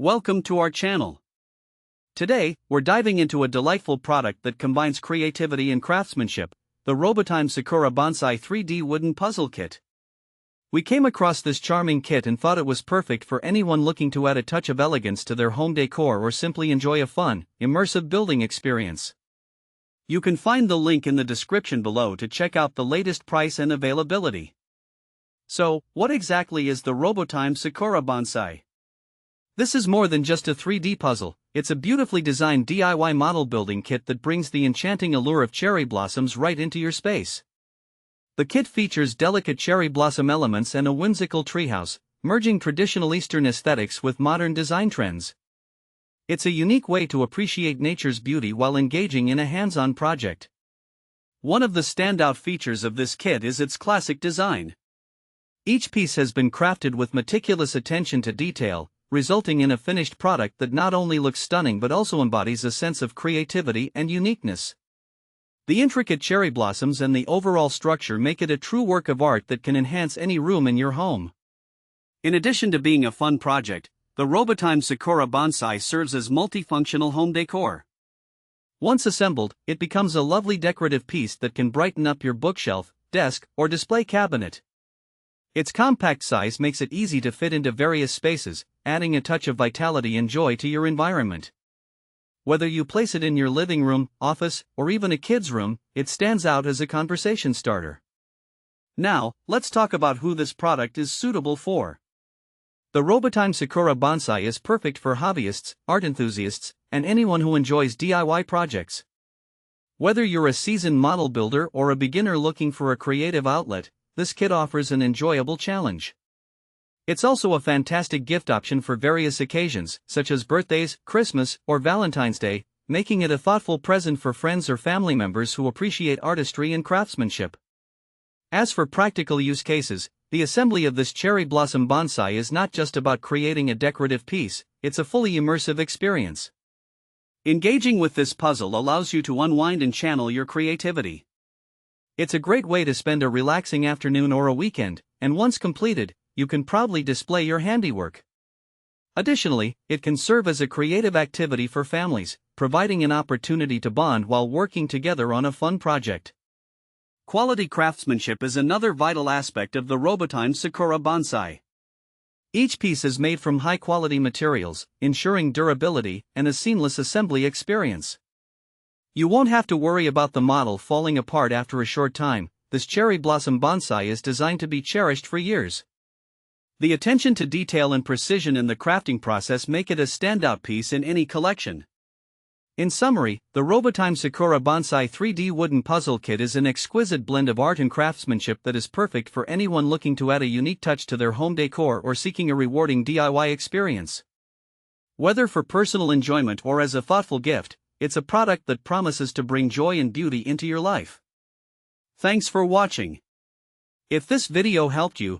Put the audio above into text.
Welcome to our channel. Today, we're diving into a delightful product that combines creativity and craftsmanship, the ROBOTIME Sakura Bonsai 3D Wooden Puzzle Kit. We came across this charming kit and thought it was perfect for anyone looking to add a touch of elegance to their home decor or simply enjoy a fun, immersive building experience. You can find the link in the description below to check out the latest price and availability. So, what exactly is the ROBOTIME Sakura Bonsai? This is more than just a 3D puzzle, it's a beautifully designed DIY model building kit that brings the enchanting allure of cherry blossoms right into your space. The kit features delicate cherry blossom elements and a whimsical treehouse, merging traditional Eastern aesthetics with modern design trends. It's a unique way to appreciate nature's beauty while engaging in a hands-on project. One of the standout features of this kit is its classic design. Each piece has been crafted with meticulous attention to detail, resulting in a finished product that not only looks stunning but also embodies a sense of creativity and uniqueness. The intricate cherry blossoms and the overall structure make it a true work of art that can enhance any room in your home. In addition to being a fun project, the ROBOTIME Sakura Bonsai serves as multifunctional home decor. Once assembled, it becomes a lovely decorative piece that can brighten up your bookshelf, desk, or display cabinet. Its compact size makes it easy to fit into various spaces, adding a touch of vitality and joy to your environment. Whether you place it in your living room, office, or even a kid's room, it stands out as a conversation starter. Now, let's talk about who this product is suitable for. The ROBOTIME Sakura Bonsai is perfect for hobbyists, art enthusiasts, and anyone who enjoys DIY projects. Whether you're a seasoned model builder or a beginner looking for a creative outlet, this kit offers an enjoyable challenge. It's also a fantastic gift option for various occasions, such as birthdays, Christmas, or Valentine's Day, making it a thoughtful present for friends or family members who appreciate artistry and craftsmanship. As for practical use cases, the assembly of this cherry blossom bonsai is not just about creating a decorative piece, it's a fully immersive experience. Engaging with this puzzle allows you to unwind and channel your creativity. It's a great way to spend a relaxing afternoon or a weekend, and once completed, you can proudly display your handiwork. Additionally, it can serve as a creative activity for families, providing an opportunity to bond while working together on a fun project. Quality craftsmanship is another vital aspect of the ROBOTIME Sakura Bonsai. Each piece is made from high-quality materials, ensuring durability and a seamless assembly experience. You won't have to worry about the model falling apart after a short time. This cherry blossom bonsai is designed to be cherished for years. The attention to detail and precision in the crafting process make it a standout piece in any collection. In summary, the ROBOTIME Sakura Bonsai 3D Wooden Puzzle Kit is an exquisite blend of art and craftsmanship that is perfect for anyone looking to add a unique touch to their home decor or seeking a rewarding DIY experience. Whether for personal enjoyment or as a thoughtful gift, it's a product that promises to bring joy and beauty into your life. Thanks for watching. If this video helped you,